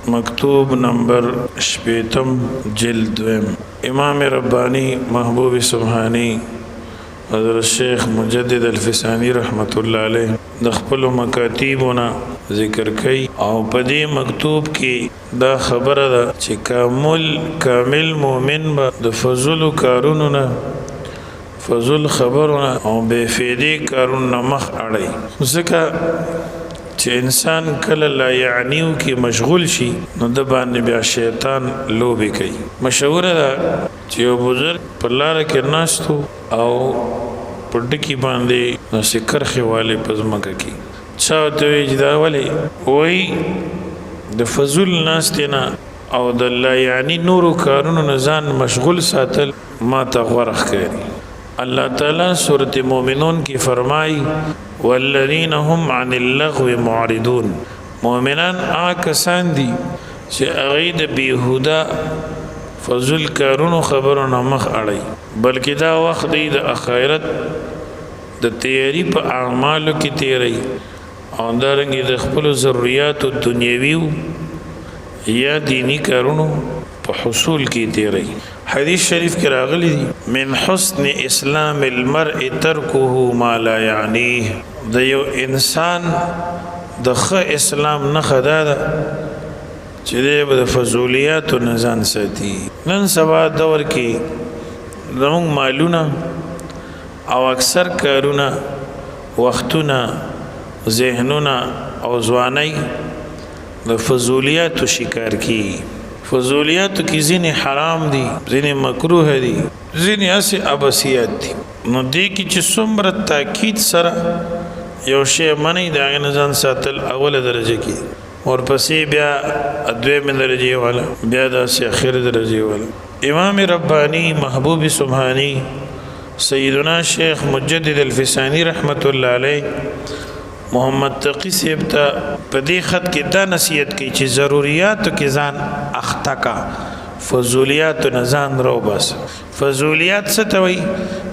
مکتوب نمبر شپیتم جلد دویم امام ربانی محبوب سبحانی حضرت شیخ مجدد الفسانی رحمت اللہ علیہ د خپل مکاتیبونه ذکر کوي او په دې مکتوب کې دا خبره ده چې کامل مؤمن به د فضل کارونو نه فضل خبرونه او بے فایده کارونه مخ اړي ځکه چې انسان کله لا یعنیو کې مشغول شي نو د باندې بیا شیطان لوبي کوي مشهور ده چې یو بزرگ په لار کې ناستو او په ډکی باندې نو سکر خواله پزماکه کی چا ته وجدا ولی وای د فضل ناستینا او د لا یعنی نور کارونو نزان مشغول ساتل ما ته غورخ کوي اللہ تعالی سورۃ مومنون کی فرمائی والذین هم عن اللغو معرضون مومنان آکسان دی چې اغید بیهودا فضل کارونو خبرونه مخ اړي بلکې دا وخت دی د اخرت د تیاری په اعمالو کې تیری او دارنګ د خپل ضرورت دنیوي یا دینی کارونو په حصول کې تیری حدیث شریف کې راغلی دی من حسن اسلام المرء ترکه ما لا یعنیه د یو انسان د ښه اسلام نه خدا ده چې د فضولیات او نزان ساتي نن سبا دور کې زموږ مالونه او اکثر کارونه وختونه ذهنونه او ځواني د فضولیات شکار کی فضولیات کی ځینې حرام دي ځینې مکروه دي ځینې اسی ابسیات دي نو دې کې چې څومره تاکید سره یو شی منی د هغه نزان ساتل اوله درجه کې ورپسې بیا دویمه درجه والا بیا د اخر درجه والا امام ربانی محبوب سبحانی سیدنا شیخ مجدد الفسانی رحمت الله علیه محمد تقی صاحب ته په دې خط کې دا نصیحت کوي چې ضرورت کې ځان اخته کا فضولیات نه ځان رو بس فضولیات څه ته وایي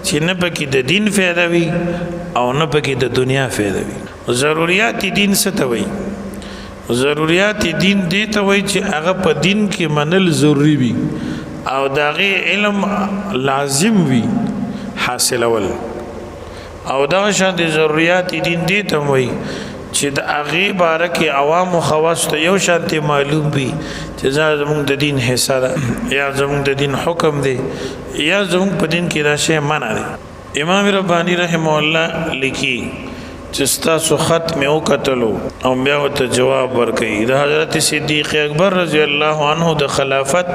چې نه پکې د دین فایده وي او نه پکې د دنیا فایده وي ضرورت دین څه ته وایي ضرورت دین دې ته وایي چې هغه په دین کې منل ضروری وي او دغه علم لازم وي حاصلول او دا شان دي ضرورت دین دي ته وای چې د هغه باره کې عوام او خواص ته یو شانتي معلوم وي چې زموږ د دین حصہ ده یا زموږ د دین حکم دی یا زموږ په دین کې دا شی منع دی امام ربانی رحم الله لیکي چې تاسو خط مې وکتلو او بیا ته جواب ورکړي د حضرت صدیق اکبر رضی الله عنه د خلافت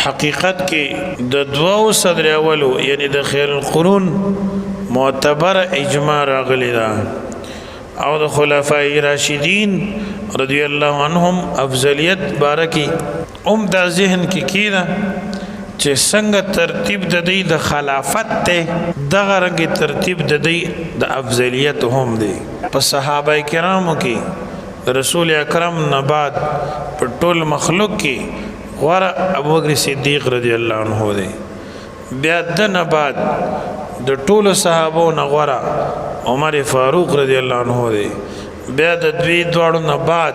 حقیقت کې د دوو صدر اولو یعنی د خیر القرون معتبر اجماع راغلی دا او د خلفای راشدین رضی الله عنهم افضلیت بارکی دا ذهن کې کینا چې څنګه ترتیب د دې د خلافت ته دغه رنګ ترتیب د دې د افضلیت هم دی په صحابه کرامو کې رسول اکرم نه بعد په ټول مخلوق کې غوره ابوبکر صدیق رضی الله عنه دی بیا د نه بعد د ټولو صحابو نه غوره عمر فاروق رضی الله عنه دی بیا د دواړو نه بعد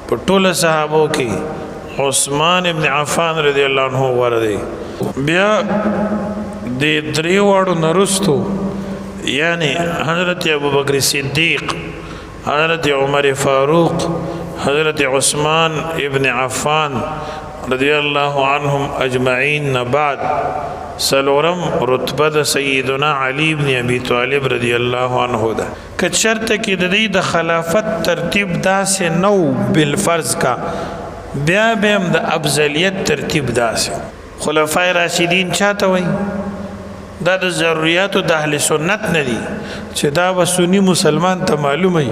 په ټولو صحابو کې عثمان ابن عفان رضی الله عنه غوره دی بیا د دریوړو نه رستو یعنی حضرت ابوبکر صدیق حضرت عمر فاروق حضرت عثمان ابن عفان رضی الله عنهم اجمعین بعد سلورم رتبه د سیدنا علی ابن ابی طالب رضی الله عنه ده که شرط کې د دې د خلافت ترتیب داسې نو بالفرض کا بیا به هم د افضلیت ترتیب داسې خلفای راشدین چاته وای دا د ضرورت د اهل سنت نه دي چې دا و سنی مسلمان ته معلومه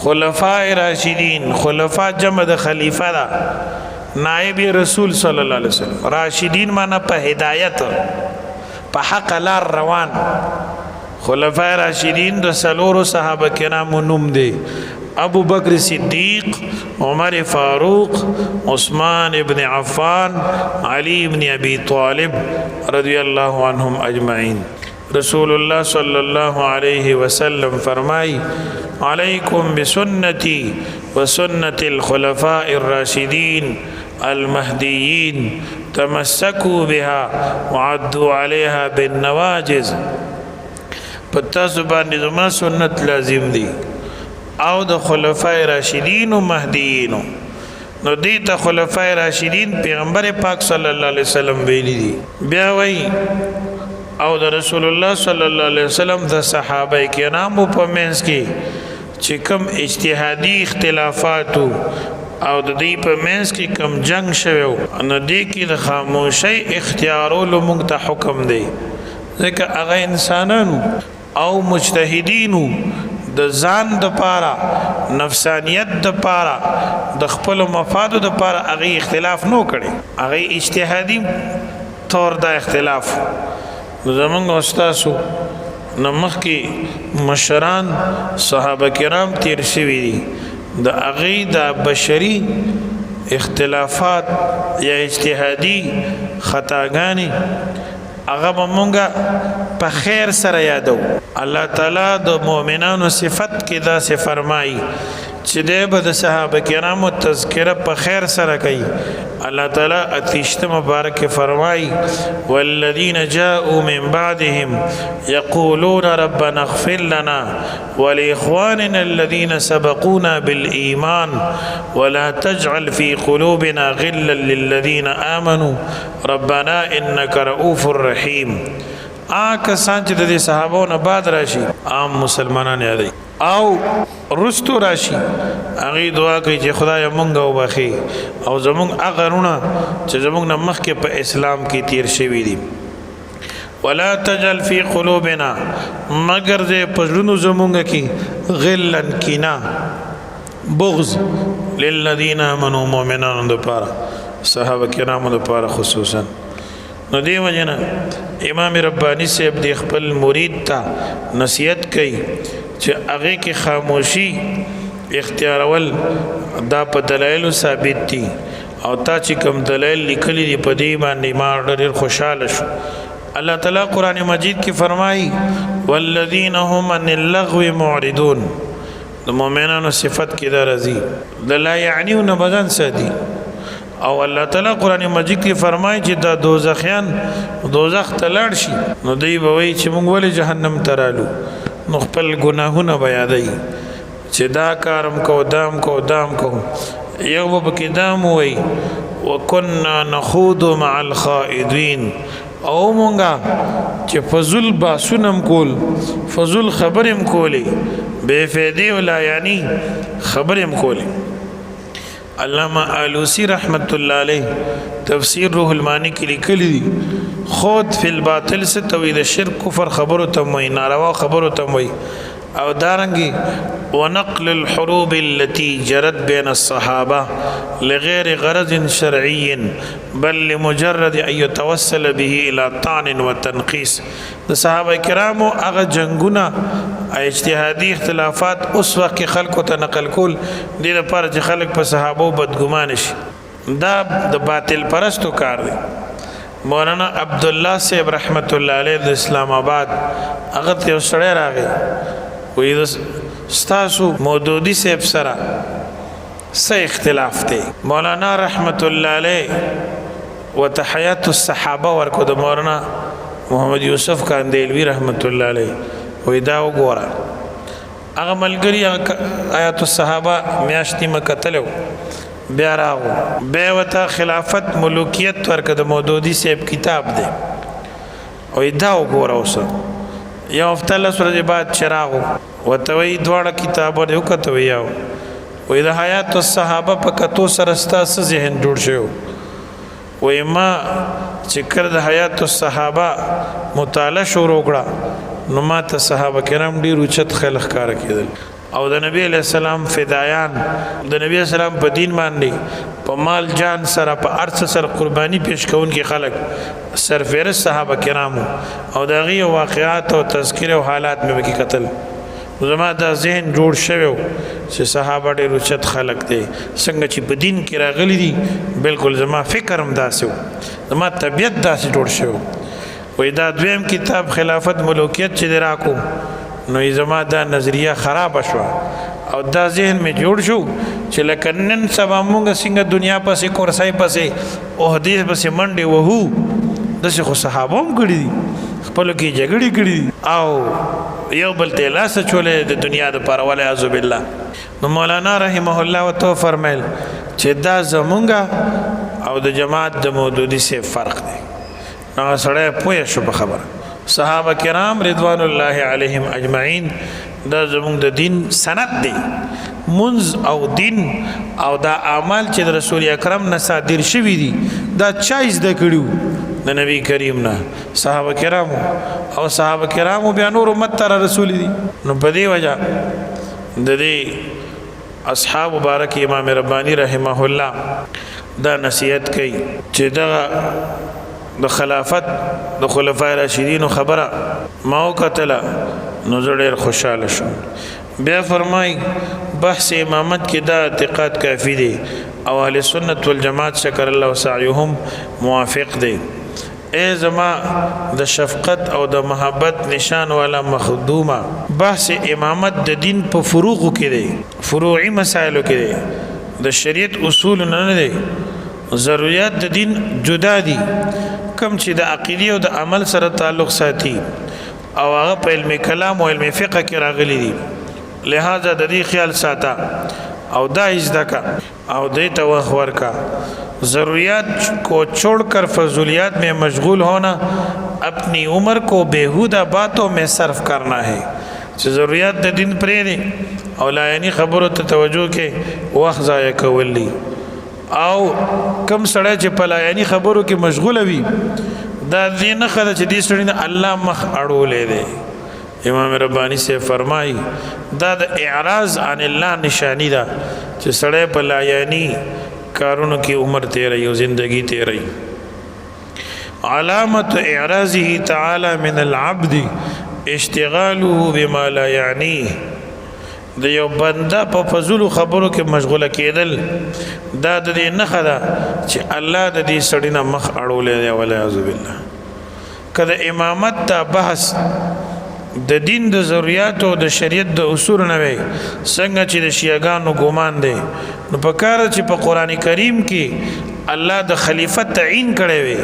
خلفای راشدین خلفا جمع د خلیفہ دا نائب رسول صلی الله علیه وسلم راشدین معنی په هدایت په حق لار روان خلفای راشدین د سلور صحابه کرامو نوم دی ابو بکر صدیق عمر فاروق عثمان ابن عفان علی ابن ابی طالب رضی اللہ عنہم اجمعین رسول اللہ صلی اللہ علیہ وسلم فرمائی علیکم بسنتی وسنة الخلفاء الراشدين المهديين تمسكوا بها وعدوا عليها بالنواجز. پتاسو باندې زما سنت لازم دي او د خلفای راشدین و مهدیین. نو دی ته خلفای راشدین پیغمبر پاک صلی الله علیه وسلم ویلی دي. بیا وی او د رسول الله صلی الله علیه وسلم د صحابه کرامو په منځ کې چې کوم اجتهادي اختلافات او د دې په منځ کې کوم جنگ شوی نو دې کې د خاموشۍ اختیارولو موږ ته حکم دی، ځکه هغه انسانانو او مجتهدینو د ځان د پاره نفسانیت د پاره د خپل مفادو د پاره هغه اختلاف نو کړي، هغه اجتهادي طور د اختلاف. زمونږ استادو نمخ کې مشران صحابه کرام تیر شوي دي، د هغه د بشري اختلافات یا اجتهادي خطاګانی هغه مونږه په خیر سره یادو. الله تعالی د مؤمنانو صفت کې دا څه فرمایي چې د صحابه کرامو تذکره په خیر سره کوي. الله تعالی اتیشت مبارک فرمایي والذین جاءوا من بعدهم یقولون ربنا اغفر لنا ولاخواننا الذين سبقونا بالایمان ولا تجعل في قلوبنا غلا للذين آمنوا ربنا انك رؤوف رحیم. کسان چې د صحابو نه بعد راشي عام مسلمانان یادي او رستو راشي هغه دعا کوي چې خدای مونږ وبخي او زمونږ هغه رونه چې زمونږ نه مخکې په اسلام کې تیر شوي دي. ولا تجعل في قلوبنا مگر دې پزړونو زمونږ کې غلن کینا بغض للذین آمنوا مؤمنانو لپاره صحابه کرامو لپاره خصوصا. نو دی وجنه امام ربانی صاحب د خپل مرید ته نصیحت کوي چې هغه کې خاموشي اختیارول دا په دلایل ثابت دي او تا چې کوم دلایل لیکلي دي په دې باندې ما ډېر خوشاله شو. الله تعالی قرآن مجید کې فرمایي والذین هم عن اللغو معرضون. د مؤمنانو صفت کې دا راځي د لا یعنیون بدن سدي او الله تعالی قرآن مجید کې فرمایي چې دا دوزخیان دوزخ ته لاړ شي نو دوی به وایي چې موږ ولې جهنم ته رالو، نو خپل ګناهونه به یادوي چې دا کارم کو دام کو دام کو. یو به پکې دام وایي وکنا نخوض مع الخائضین او مونږه چې فضل باسونم کول فضل خبرم کولی بے فیدی ولا یعنی خبرم کولی. علامہ آلوسی رحمت اللہ علیہ تفسیر روح المانی کی لکلی دی خود فی الباطل سے توید شرک کفر خبر و تموی ناروا خبر و تموی او دارنگی ونقل الحروب التي جرت بين الصحابة لغير غرض شرعي بل لمجرد أن يتوسل به إلى طعن وتنقيس. د صحابه کرامو هغه جنگونه اجتهادي اختلافات اوس وخت کې خلکو ته نقل کول دې لپاره چې خلک په صحابو بدګمان شي، دا د باطل پرستو کار دی. مولانا عبدالله صاحب رحمت الله علیه د اسلام آباد هغه ته یو سړی راغی وی ستاسو مودودی صاحب سره څه اختلاف دی؟ مولانا رحمت الله علیه وتحیات الصحابه ورکو د مولانا محمد یوسف کاندیلوی رحمت الله علیه وی دا وګوره هغه ملګری آیات الصحابه میاشتې مکتلو بیا راغو بیا وته خلافت ملوکیت ورکه د مودودی صاحب کتاب دی وی دا وګوره اوسه یو هفته لس ورځې بعد چراغو وته وی دواړه کتابونه وکته ویاو وی د حیات الصحابه په کتو سره ستاسو ذهن جوړ شو. وی ما چې کړ د حیات الصحابه مطالعه شروع کړه نو ما ته صحابه کرام ډیر اوچت خلق کار کېدل او د نبی علیہ السلام فدایان د نبی علیہ السلام په دین باندې په مال جان سره په ارث سره قربانی پیش کوونکي خلق سرفهرست صحابه کرامو او د هغې واقعات او تذکره او حالات مې پکې کتل. زما دا ذهن جوړ شوی چې صحابه ډېر اوچت خلق دی څنګه چې په دین کې راغلي دي بالکل زما فکر هم داسې و زما طبیعت داسې جوړ شوی. وی دا دویم کتاب خلافت ملوکیت چې دی راکو نو زما دا نظریه خراب شوه او دا ذهن می جوړ شو چې لکه نن سبا مونږ څنګه دنیا پسې کورسای پسې او حدیث پسې منډې وهو داسې خو صحابه هم کړي دي خپلو کې جګړې کړي دي او یو بل ته لاس اچولی د دنیا دپاره والعیاذ بالله نو مولانا رحمه الله ورته فرمیل چې دا زمونږ او د جماعت د مودودي سه فرق دی نو سړی پوه شو په خبره صحابه کرام رضوان الله علیهم اجمعین دا زمونږ د دین سند دی منز او دین او دا اعمال چې د رسول اکرم نه صادر شوي دي دا چا زده کړي د نبی کریم نه صحابه کرامو او صحابه کرامو بیا نور امت ته رسول دي نو په دې وجه د دې اصحاب مبارک امام ربانی رحمه الله دا نصیحت کوي چې دا د خلافت د خلفای راشدین خبره ما وکتله نو زه ډېر خوشحاله شوم بیا فرمای بحث امامت کې دا اعتقاد کافی دی او اهل سنت والجماعت شکر الله سعیهم موافق دی اے زما د شفقت او د محبت نشان والا مخدومه بحث امامت د دین په فروغو کې دی فروعي مسائلو کې دی د شریعت اصول نه دی ضرورت د دین جدا دي کم چې د عقیده او د عمل سره تعلق ساتي او هغه په علم کلام او علم فقه کې راغلي دي لہذا د دې خیال ساته او دا ازدکا او دې ته وخت ورکا ضروریات کو چھوڑ کر فضولیات میں مشغول ہونا اپنی عمر کو بیہودہ باتوں میں صرف کرنا ہے چې ضروریات د دین پرې دي او لایانی خبرو ته توجه کې وخت ضایع کول دي او کم سړی چې په لایانی خبرو کې مشغوله وي دا دې نه ښه ده چې دې سړي نه الله مخ اړولی دی امام ربانی سے فرمائی دا د اعراض عن الله نشانی ده چې سړی په لایانی کارونو کی عمر تیرئی و زندگی تیرئی علامت اعراضه تعالی من العبد اشتغاله بما لا یعنیه د یو بنده په فضول خبرو کې مشغوله کېدل دا د دې نښه ده چې الله د دې سړي نه مخ اړولی دی والعیاذ بالله که د امامت ته بحث د دین د ضروریاتو د شریعت د اصول نه وي څنګه چې د شیعاګانو ګمان دی نو په کار چې په قران کریم کې الله د خلیفت تعین کړی وي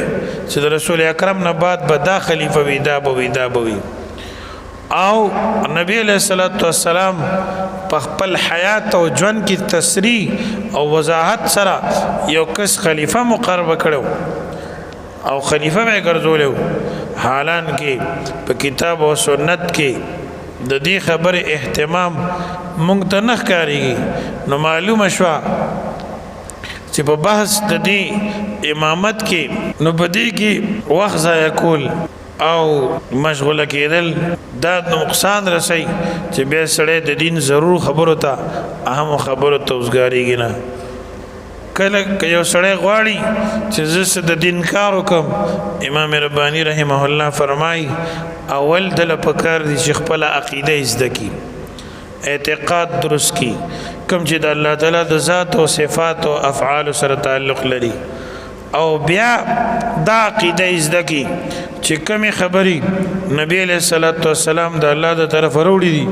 چې د رسول اکرم نه بعد به دا خلیفہ وي دا به وي او نبی علیہ الصلوۃ والسلام په خپل حیات او ژوند کې تسریح او وضاحت سره یو کس خلیفہ مقرر کړو او خلیفہ به ګرځولیو حالان کې په کتاب او سنت کې د دې خبر اهتمام مونږ ته نه ښکارېږي نو معلومه شوه چې په بحث د دې امامت کې نو په دې کې وخت ضایع کول او مشغوله کېدل دا نقصان رسي چې بیا سړی د دین ضرور خبرو ته اهم خبرو ته اوسګارېږي نه کله که یو سړی غواړي چې زه د دین کار وکم امام ربانی رحمه الله فرمای اول دله پکار دي چې خپل عقیده زده کی اعتقاد درست کی کوم چې د الله تعالی د ذات او صفات او افعال سره تعلق لري او بیا دا عقیده زده کی چې کومې خبرې نبی علیہ الصلوۃ والسلام د الله د طرف وروړي دي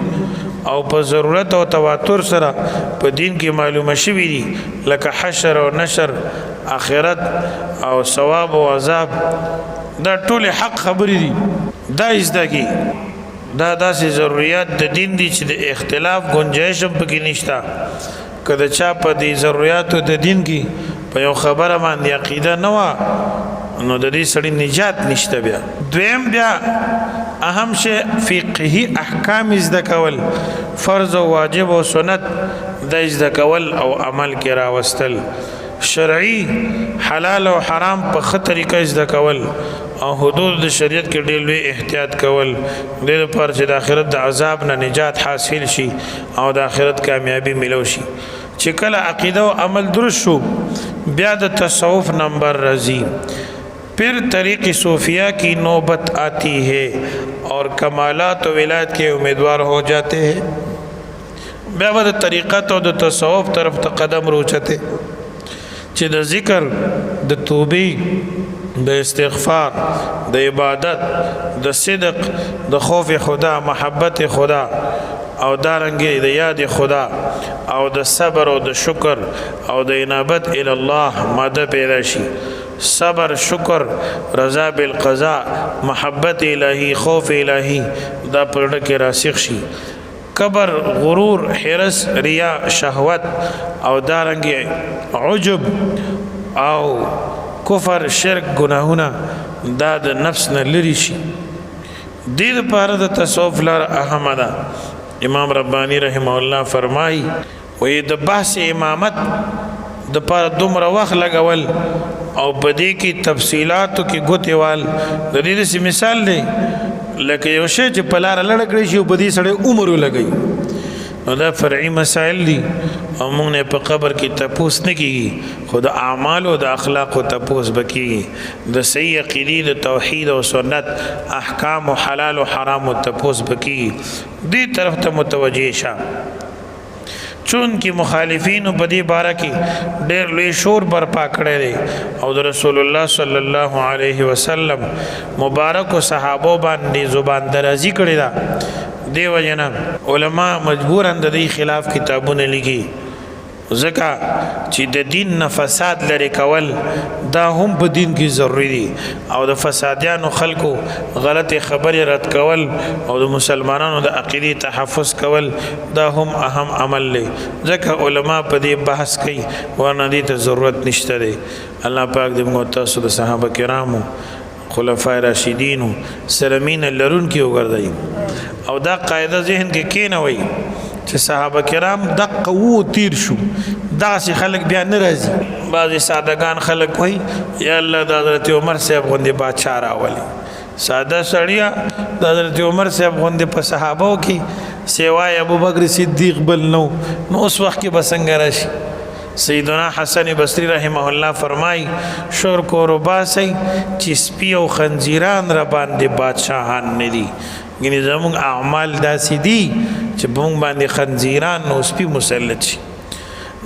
او په ضرورت او تواتر سره په دین کې معلومه شوي دي لکه حشر او نشر آخرت او ثواب او عذاب دا ټول حق خبرې دي دا زده کی دا داسې ضروریات د دین دي چې د اختلاف گنجائش هم پکې نشته که د چا په دې ضروریاتو د دین کې په یو خبره باندې عقیده نه وه نو د دې سړي نجات نشته بیا دویم بیا اهم شی فقهي احکام زده کول فرض او واجب او سنت د زده کول او عمل کې راوستل شرعي حلال او حرام په ښه طریقه زده کول او حدود د شریعت کې ډېر لوی احتیاط کول دې لپاره چې د آخرت د عذاب نه نجات حاصل شي او د آخرت کامیابی ملو شي چې کله عقیده او عمل درست شو بیا د تصوف نمبر رضی پھر طریق صوفیہ کی نوبت آتی ہے اور کمالات و ولایت کے امیدوار ہو جاتے ہیں بیا به د طریقت او د تصوف طرف ته قدم روچته چې د ذکر د توبې د استغفار د عبادت د صدق د خوف خدا محبت خدا او دارنګي د یاد خدا او د صبر او د شکر او د انابت الی الله ماده پیدا شي صبر شکر رضا بالقضاء محبت الهی خوف الهی دا پرړه کې راسخ شي کبر غرور حرس ریا شهوت او دارنګي عجب او کفر شرک گناهونه دا د نفس نه لري شي دې لپاره د تصوف لار اهمه ده امام ربانی رحمه الله فرمایي وې د بحث امامت د پاره دومره وخت لګول او بدې کې تفصيلاتو کې ګوتېوال د دې مثال دی لکه یو شی چې په لار لړ کړی شي په دې سړی عمر لګي نو دا فرعي مسائل دي او موږ نه په قبر کې تپوس نه کیږي خود اعمال او د اخلاق او تپوس بکیږي د صحیح عقیده د توحید او سنت احکام او حلال او حرام او تپوس بکیږي دې طرف ته متوجه شه چون کی مخالفین په دې باره کې ډېر لوی شور برپا کړی دی او د رسول الله صلی الله علیه وسلم مبارک او صحابه باندې زبان درازي کړی دا دیو جنا علما مجبورن د دې خلاف کتابونه لیکي ځکه چې د دین نه فساد لري کول دا هم په دین کې ضروری دي او د فسادیانو خلکو غلط خبرې رد کول او د مسلمانانو د عقیدې تحفظ کول دا هم اهم عمل دی ځکه علما په دې بحث کوي ورنه دې ته ضرورت نشته دی الله پاک دې موږ تاسو د صحابه کرامو خلفای راشدینو سره مینه لرونکي وګرځي او دا قاعده ذهن کې کینوي چې صحابه کرام دقه وو تیر شو داسې خلک بیا نه راځي بعضې سادهګان خلک وایي یا الله د حضرت عمر صاحب غوندې بادشاه راولي ساده سړیه د حضرت عمر صاحب غوندې په صحابو کې سوای ابوبکر صدیق بل نو اوس وخت کې به څنګه راشي سیدنا حسن بصری رحمه الله فرمای شور کو رباسي چې سپي او خنزیران را باندې بادشاہان نه دي یعنی زموږ اعمال داسې دي چې موږ باندې خنزیران نو سپي مسلط شي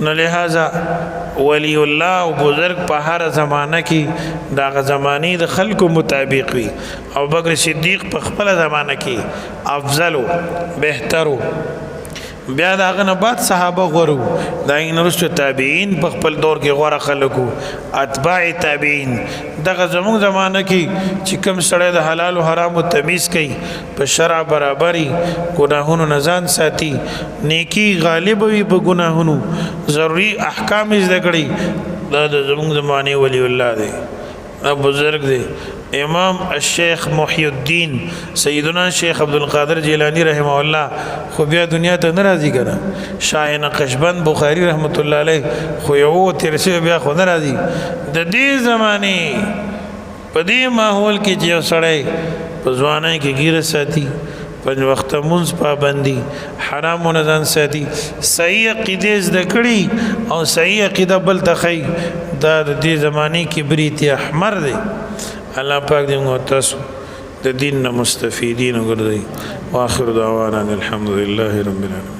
نو لہذا ولی الله او بزرگ په هر زمانہ کې دا زمانی د خلکو مطابق وي او بکر صدیق په خپل زمانہ کې افضل بهتر بیا دا غنه بعد صحابه غورو دا انرستو تابعین په خپل دور کې غوړه خلکو اتباع تابعین دغه زموږ زمانہ کې چې کوم سړی د حلال او حرام تمیز کوي په شرع برابرۍ ګناهونو نه ځان ساتي نیکی غالب وي په ګناهونو ضروري احکام زده کړي دا د زموږ زمانه ولی الله دی دا بزرگ دی امام الشیخ محی الدین سیدنا شیخ عبدالقادر جیلانی رحمه الله خو بیا دنیا ته ناراضی کړه شاه نقشبند بخاری رحمت الله علیه خو یو ترسه بیا خو ناراضی د دې زمانه په دې ماحول کې چې سړی په ځوانۍ کې ګیره ساتي پنځ وخت منځ پابندي حرام او نزان ساتي صحیح عقیده زده کړي او صحیح عقیده بل تخی دا د دې زمانه کې بریت احمر دی الله پاک دې موږ تاسو د دین مستفیدین وګرځي واخر دعوانا الحمد لله رب العالمین